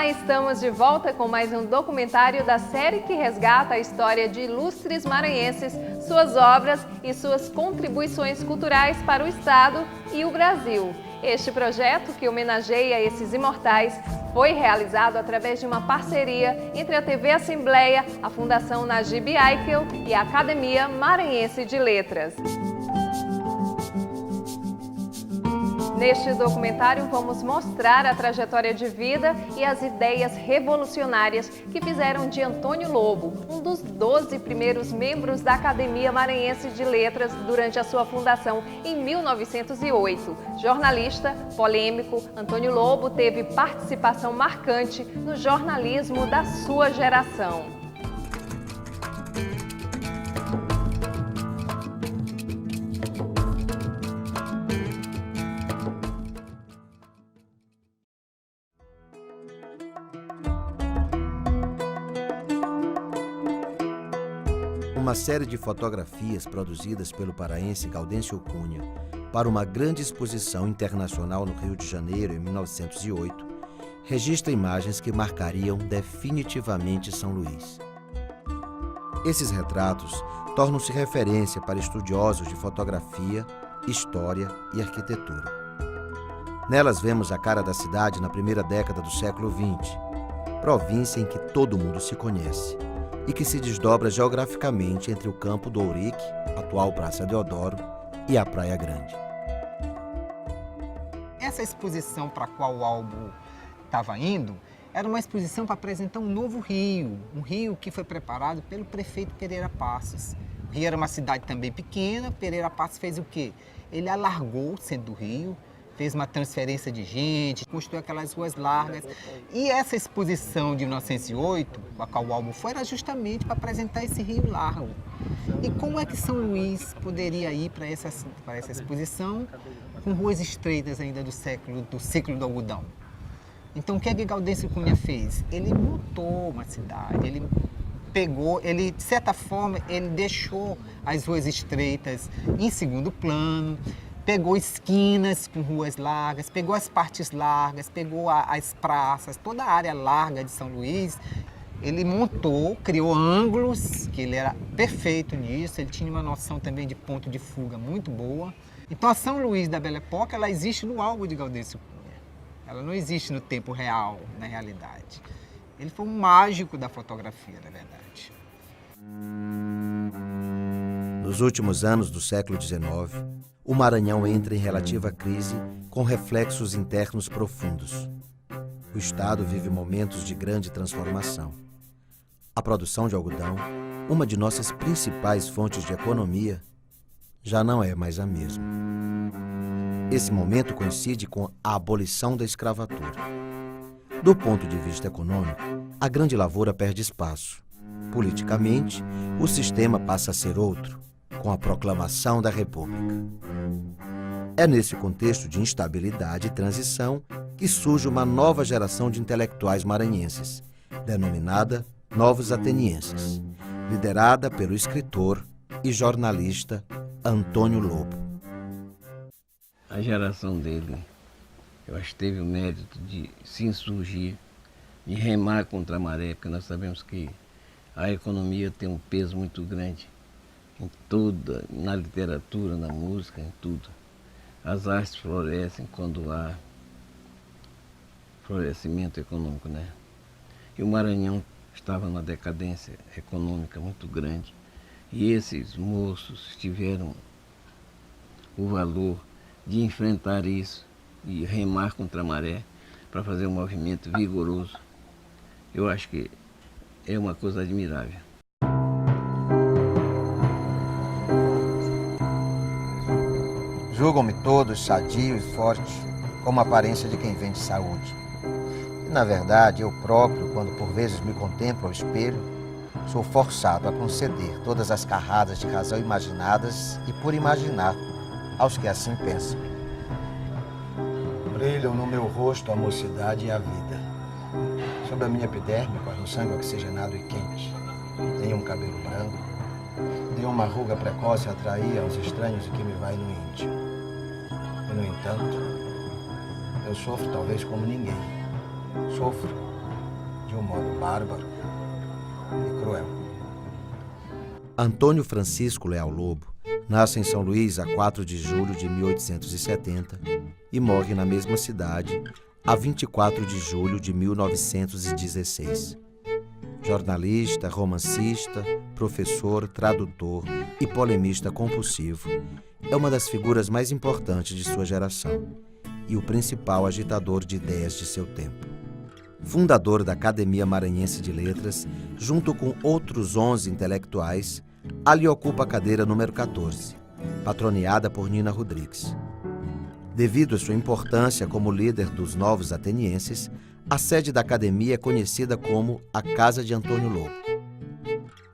Olá, estamos de volta com mais um documentário da série que resgata a história de ilustres maranhenses, suas obras e suas contribuições culturais para o Estado e o Brasil. Este projeto, que homenageia esses imortais, foi realizado através de uma parceria entre a TV Assembleia, a Fundação Najib Aikel e a Academia Maranhense de Letras. Neste documentário, vamos mostrar a trajetória de vida e as ideias revolucionárias que fizeram de Antônio Lobo um dos 12 primeiros membros da Academia Maranhense de Letras durante a sua fundação em 1908. Jornalista, polêmico, Antônio Lobo teve participação marcante no jornalismo da sua geração. Uma série de fotografias produzidas pelo paraense Gaudêncio Cunha para uma grande exposição internacional no Rio de Janeiro em 1908 registra imagens que marcariam definitivamente São Luís. Esses retratos tornam-se referência para estudiosos de fotografia, história e arquitetura. Nelas vemos a cara da cidade na primeira década do século XX, província em que todo mundo se conhece e que se desdobra geograficamente entre o campo do Ourique, atual Praça Deodoro, e a Praia Grande. Essa exposição para a qual o álbum estava indo era uma exposição para apresentar um novo rio, um rio que foi preparado pelo prefeito Pereira Passos. O Rio era uma cidade também pequena, Pereira Passos fez o quê? Ele alargou o centro do rio, fez uma transferência de gente, construiu aquelas ruas largas. E essa exposição de 1908, a qual o álbum foi, era justamente para apresentar esse rio largo. E como é que São Luís poderia ir para essa exposição com ruas estreitas ainda do ciclo do algodão? Então o que é que Gaudêncio Cunha fez? Ele montou uma cidade, ele, de certa forma, ele deixou as ruas estreitas em segundo plano, pegou esquinas com ruas largas, pegou as partes largas, pegou as praças, toda a área larga de São Luís. Ele montou, criou ângulos, que ele era perfeito nisso, ele tinha uma noção também de ponto de fuga muito boa. Então a São Luís da Belle Époque, ela existe no álbum de Gaudêncio Cunha. Ela não existe no tempo real, na realidade. Ele foi um mágico da fotografia, na verdade. Nos últimos anos do século XIX, o Maranhão entra em relativa crise com reflexos internos profundos. O Estado vive momentos de grande transformação. A produção de algodão, uma de nossas principais fontes de economia, já não é mais a mesma. Esse momento coincide com a abolição da escravatura. Do ponto de vista econômico, a grande lavoura perde espaço. Politicamente, o sistema passa a ser outro, com a proclamação da República. É nesse contexto de instabilidade e transição que surge uma nova geração de intelectuais maranhenses, denominada Novos Atenienses, liderada pelo escritor e jornalista Antônio Lobo. A geração dele, eu acho que teve o mérito de se insurgir, de remar contra a maré, porque nós sabemos que a economia tem um peso muito grande em toda, na literatura, na música, em tudo. As artes florescem quando há florescimento econômico, né? E o Maranhão estava numa decadência econômica muito grande. E esses moços tiveram o valor de enfrentar isso e remar contra a maré para fazer um movimento vigoroso. Eu acho que é uma coisa admirável. Julgam-me todos sadio e forte, como a aparência de quem vende saúde. E, na verdade, eu próprio, quando por vezes me contemplo ao espelho, sou forçado a conceder todas as carradas de razão imaginadas e por imaginar aos que assim pensam. Brilham no meu rosto a mocidade e a vida. Sobre a minha epiderme corre um sangue oxigenado e quente. Tenho um cabelo branco. Nenhuma ruga precoce atraía aos estranhos o que me vai no íntimo. E, no entanto, eu sofro talvez como ninguém. Sofro de um modo bárbaro e cruel. Antônio Francisco Leal Lobo nasce em São Luís a 4 de julho de 1870 e morre na mesma cidade a 24 de julho de 1916. Jornalista, romancista, professor, tradutor e polemista compulsivo, é uma das figuras mais importantes de sua geração e o principal agitador de ideias de seu tempo. Fundador da Academia Maranhense de Letras, junto com outros 11 intelectuais, ali ocupa a cadeira número 14, patroneada por Nina Rodrigues. Devido à sua importância como líder dos novos atenienses, a sede da academia é conhecida como a Casa de Antônio Lobo.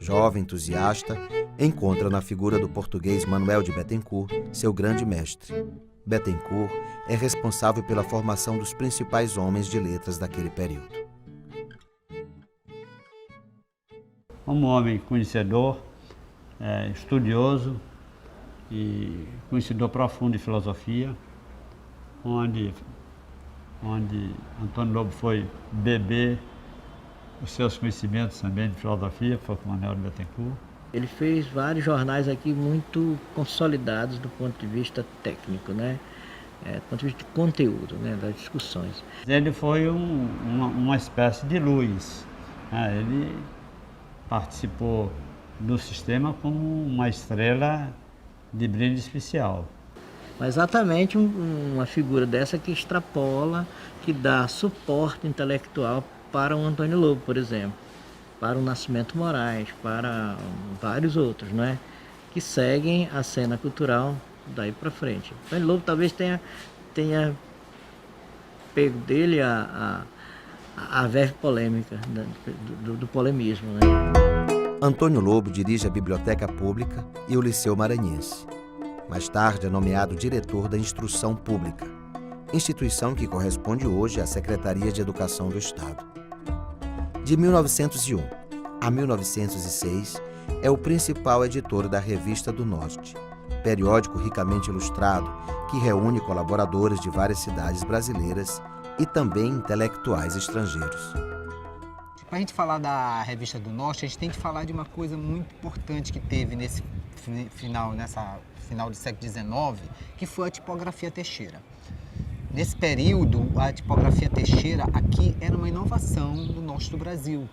Jovem entusiasta, encontra na figura do português Manuel de Bettencourt seu grande mestre. Bettencourt é responsável pela formação dos principais homens de letras daquele período. Como homem conhecedor, estudioso e conhecedor profundo de filosofia, onde Antônio Lobo foi beber os seus conhecimentos também de filosofia, foi com Manuel de Bettencourt. Ele fez vários jornais aqui muito consolidados do ponto de vista técnico, né? Do ponto de vista de conteúdo, né? Das discussões. Ele foi uma espécie de luz, né? Ele participou do sistema como uma estrela de brilho especial. Mas exatamente uma figura dessa que extrapola, que dá suporte intelectual para o Antônio Lobo, por exemplo, para o Nascimento Moraes, para vários outros, não é? Que seguem a cena cultural daí para frente. Antônio Lobo talvez tenha pego dele a verve polêmica do polemismo, né? Antônio Lobo dirige a Biblioteca Pública e o Liceu Maranhense. Mais tarde é nomeado diretor da Instrução Pública, instituição que corresponde hoje à Secretaria de Educação do Estado. De 1901 a 1906, é o principal editor da Revista do Norte, periódico ricamente ilustrado que reúne colaboradores de várias cidades brasileiras e também intelectuais estrangeiros. Para a gente falar da Revista do Norte, a gente tem que falar de uma coisa muito importante que teve nessa final do século XIX, que foi a tipografia Teixeira. Nesse período, a tipografia Teixeira aqui era uma inovação do norte do Brasil.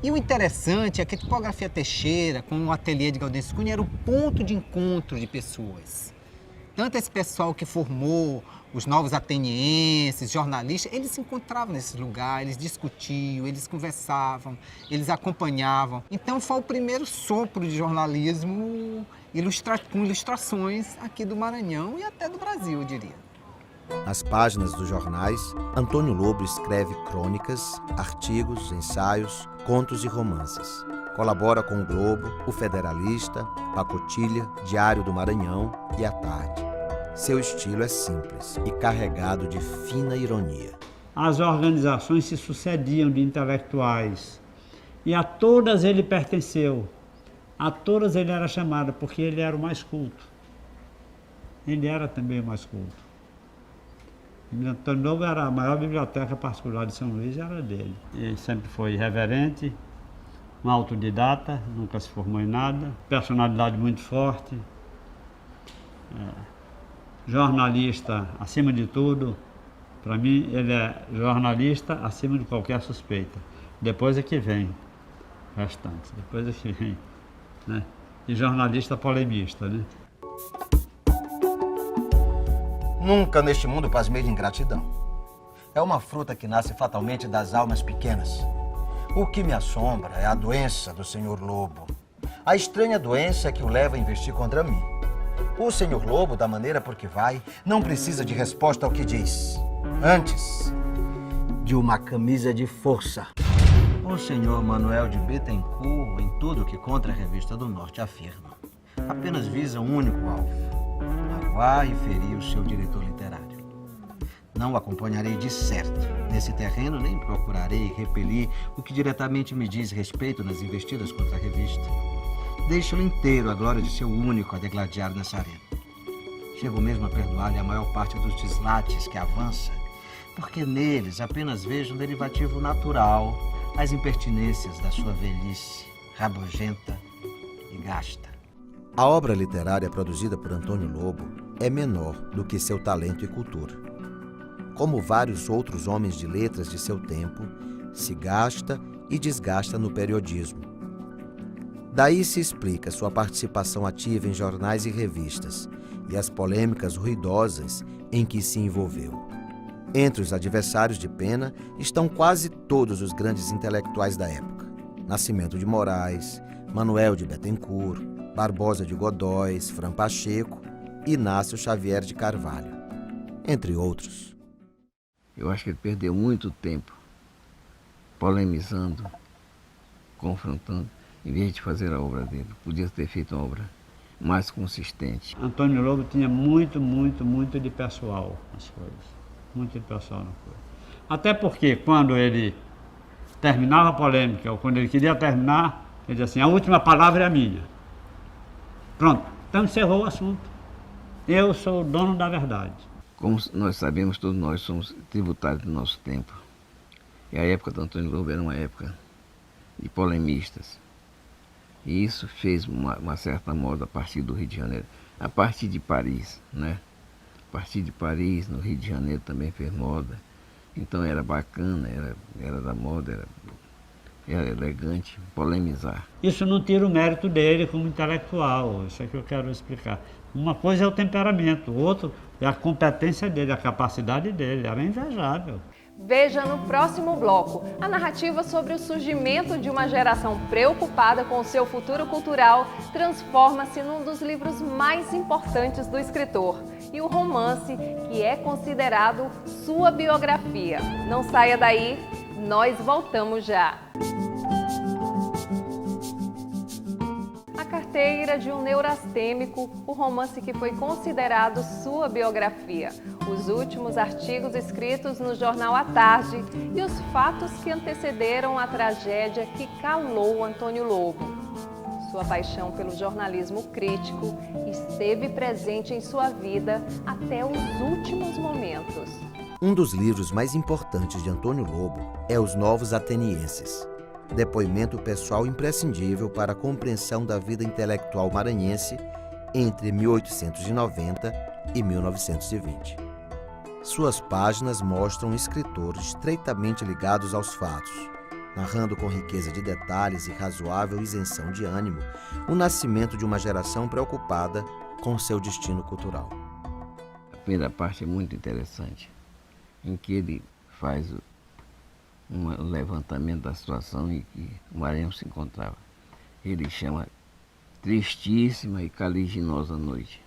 E o interessante é que a tipografia Teixeira, com o ateliê de Gaudêncio Cunha, era o ponto de encontro de pessoas. Tanto esse pessoal que formou os novos atenienses, jornalistas, eles se encontravam nesse lugar, eles discutiam, eles conversavam, eles acompanhavam. Então foi o primeiro sopro de jornalismo com ilustrações aqui do Maranhão e até do Brasil, eu diria. Nas páginas dos jornais, Antônio Lobo escreve crônicas, artigos, ensaios, contos e romances. Colabora com o Globo, o Federalista, Pacotilha, Diário do Maranhão e A Tarde. Seu estilo é simples e carregado de fina ironia. As organizações se sucediam de intelectuais e a todas ele pertenceu. A todas ele era chamado porque ele era o mais culto. Ele era também o mais culto. Antônio Lobo era a maior biblioteca particular de São Luís, era dele. Ele sempre foi irreverente, um autodidata, nunca se formou em nada, personalidade muito forte, jornalista acima de tudo. Para mim, ele é jornalista acima de qualquer suspeita. Depois é que vem o restante, depois é que vem, né? E jornalista polemista, né? Nunca neste mundo pasmei de ingratidão. É uma fruta que nasce fatalmente das almas pequenas. O que me assombra é a doença do Senhor Lobo. A estranha doença que o leva a investir contra mim. O Senhor Lobo, da maneira por que vai, não precisa de resposta ao que diz. Antes, de uma camisa de força. O senhor Manuel de Bettencourt, em tudo que contra a Revista do Norte afirma, apenas visa um único alvo: magoar e ferir o seu diretor literário. Não o acompanharei de certo nesse terreno, nem procurarei repelir o que diretamente me diz respeito nas investidas contra a revista. Deixo-lhe inteiro a glória de ser o único a degladiar nessa arena. Chego mesmo a perdoar-lhe a maior parte dos deslates que avança, porque neles apenas vejo um derivativo natural as impertinências da sua velhice rabugenta e gasta. A obra literária produzida por Antônio Lobo é menor do que seu talento e cultura. Como vários outros homens de letras de seu tempo, se gasta e desgasta no periodismo. Daí se explica sua participação ativa em jornais e revistas e as polêmicas ruidosas em que se envolveu. Entre os adversários de Pena estão quase todos os grandes intelectuais da época: Nascimento de Moraes, Manuel de Bettencourt, Barbosa de Godóis, Fran Pacheco, Inácio Xavier de Carvalho, entre outros. Eu acho que ele perdeu muito tempo polemizando, confrontando, em vez de fazer a obra dele. Podia ter feito uma obra mais consistente. Antônio Lobo tinha muito de pessoal nas coisas. Muito de pessoal na coisa. Até porque quando ele terminava a polêmica, ou quando ele queria terminar, ele dizia assim: a última palavra é a minha. Pronto, então encerrou o assunto. Eu sou o dono da verdade. Como nós sabemos, todos nós somos tributários do nosso tempo. E a época do Antônio Lobo era uma época de polemistas. E isso fez uma certa moda a partir do Rio de Janeiro. A partir de Paris, né? A partir de Paris, no Rio de Janeiro também fez moda. Então era bacana, era da moda, era elegante polemizar. Isso não tira o mérito dele como intelectual, isso é que eu quero explicar. Uma coisa é o temperamento, o outro é a competência dele, a capacidade dele, era invejável. Veja no próximo bloco a narrativa sobre o surgimento de uma geração preocupada com o seu futuro cultural transforma-se num dos livros mais importantes do escritor e o romance que é considerado sua biografia. Não saia daí, nós voltamos já. A Carteira de um Neurastênico, o romance que foi considerado sua biografia, os últimos artigos escritos no jornal à tarde e os fatos que antecederam a tragédia que calou Antônio Lobo. Sua paixão pelo jornalismo crítico esteve presente em sua vida até os últimos momentos. Um dos livros mais importantes de Antônio Lobo é Os Novos Atenienses. Depoimento pessoal imprescindível para a compreensão da vida intelectual maranhense entre 1890 e 1920. Suas páginas mostram um escritor estreitamente ligados aos fatos, narrando com riqueza de detalhes e razoável isenção de ânimo o nascimento de uma geração preocupada com seu destino cultural. A primeira parte é muito interessante, em que ele faz um levantamento da situação em que o Maranhão se encontrava. Ele chama Tristíssima e Caliginosa Noite.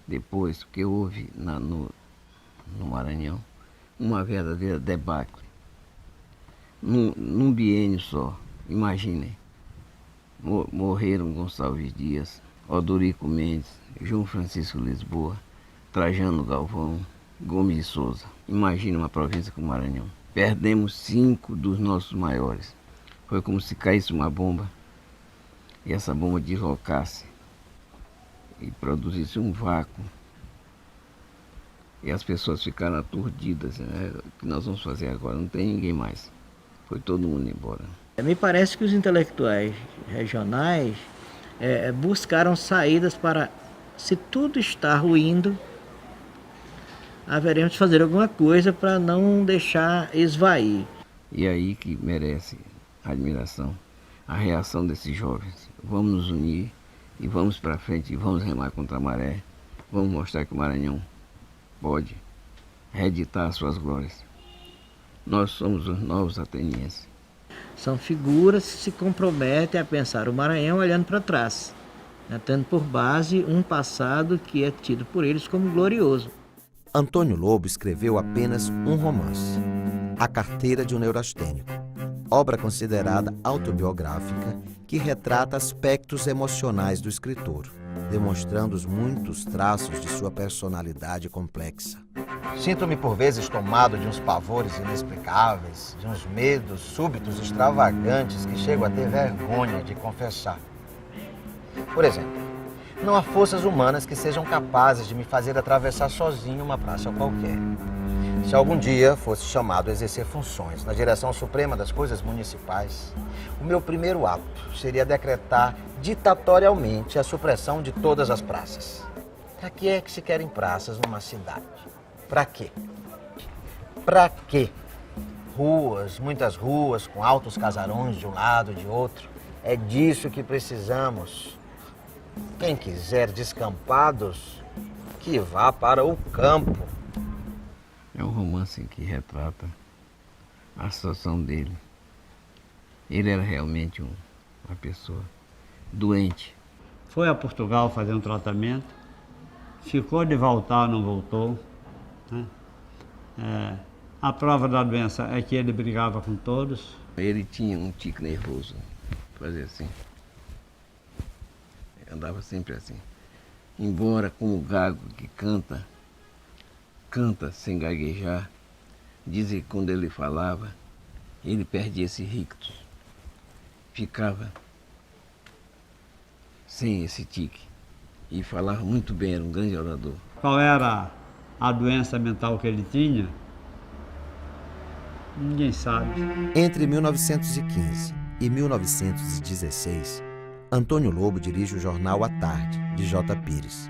Depois, o que houve no Maranhão, uma verdadeira debacle. Num biênio só, imaginem, morreram Gonçalves Dias, Odorico Mendes, João Francisco Lisboa, Trajano Galvão, Gomes de Souza. Imagine uma província como o Maranhão. Perdemos 5 dos nossos maiores. Foi como se caísse uma bomba e essa bomba deslocasse e produzisse um vácuo. E as pessoas ficaram aturdidas, né? O que nós vamos fazer agora? Não tem ninguém mais. Foi todo mundo embora. Me parece que os intelectuais regionais buscaram saídas para, se tudo está ruindo, haveremos de fazer alguma coisa para não deixar esvair. E aí que merece admiração a reação desses jovens. Vamos nos unir e vamos para frente e vamos remar contra a maré. Vamos mostrar que o Maranhão pode reeditar as suas glórias. Nós somos os novos atenienses. São figuras que se comprometem a pensar o Maranhão olhando para trás, né, tendo por base um passado que é tido por eles como glorioso. Antônio Lobo escreveu apenas um romance, A Carteira de um Neurastênico, obra considerada autobiográfica que retrata aspectos emocionais do escritor, demonstrando os muitos traços de sua personalidade complexa. Sinto-me por vezes tomado de uns pavores inexplicáveis, de uns medos súbitos extravagantes que chego a ter vergonha de confessar. Por exemplo, Não há forças humanas que sejam capazes de me fazer atravessar sozinho uma praça qualquer. Se algum dia fosse chamado a exercer funções na direção suprema das coisas municipais, o meu primeiro ato seria decretar ditatorialmente a supressão de todas as praças. Para que é que se querem praças numa cidade? Para quê? Para quê? Ruas, muitas ruas, com altos casarões de um lado e de outro. É disso que precisamos. Quem quiser descampados, que vá para o campo. É um romance que retrata a situação dele. Ele era realmente uma pessoa doente. Foi a Portugal fazer um tratamento, ficou de voltar, não voltou, né? A prova da doença é que ele brigava com todos. Ele tinha um tique nervoso, fazia assim. Andava sempre assim. Embora como o gago que canta sem gaguejar, dizem que quando ele falava, ele perdia esse rictus. Ficava sem esse tique. E falava muito bem, era um grande orador. Qual era a doença mental que ele tinha? Ninguém sabe. Entre 1915 e 1916, Antônio Lobo dirige o jornal A Tarde, de J. Pires.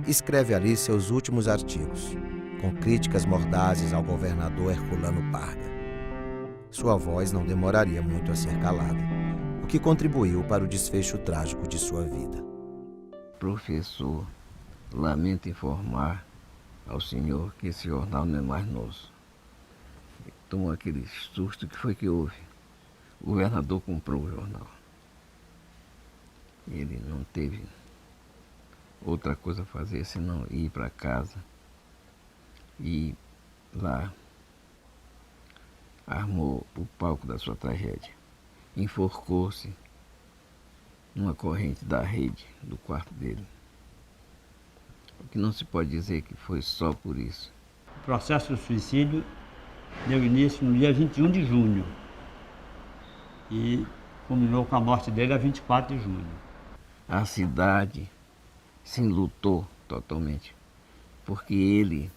Escreve ali seus últimos artigos, com críticas mordazes ao governador Herculano Parga. Sua voz não demoraria muito a ser calada, o que contribuiu para o desfecho trágico de sua vida. Professor, lamento informar ao senhor que esse jornal não é mais nosso. Tomou aquele susto que foi que houve. O governador comprou o jornal. Ele não teve outra coisa a fazer senão ir para casa e lá armou o palco da sua tragédia. Enforcou-se numa corrente da rede do quarto dele. O que não se pode dizer que foi só por isso. O processo de suicídio deu início no dia 21 de junho e culminou com a morte dele a 24 de junho. A cidade se enlutou totalmente, porque ele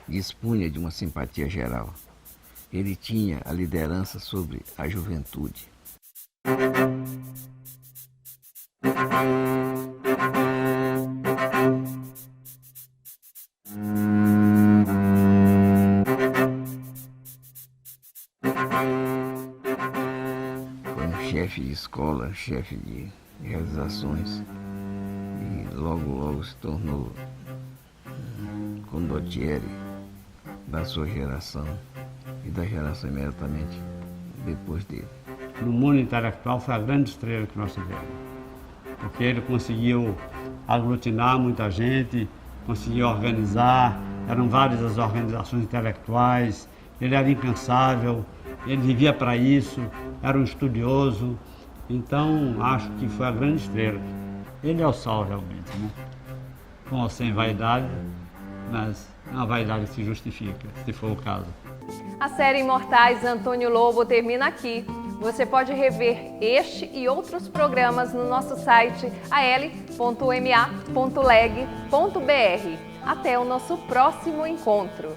dispunha de uma simpatia geral. Ele tinha a liderança sobre a juventude. Foi um chefe de escola, chefe de realizações e logo se tornou condottiere da sua geração e da geração imediatamente depois dele. No mundo intelectual foi a grande estrela que nós tivemos, porque ele conseguiu aglutinar muita gente, conseguiu organizar, eram várias as organizações intelectuais, ele era incansável, ele vivia para isso, era um estudioso, então acho que foi a grande estrela. Ele é o sal realmente, né? Com ou sem vaidade, mas a vaidade se justifica, se for o caso. A série Imortais Antônio Lobo termina aqui. Você pode rever este e outros programas no nosso site al.ma.leg.br. Até o nosso próximo encontro.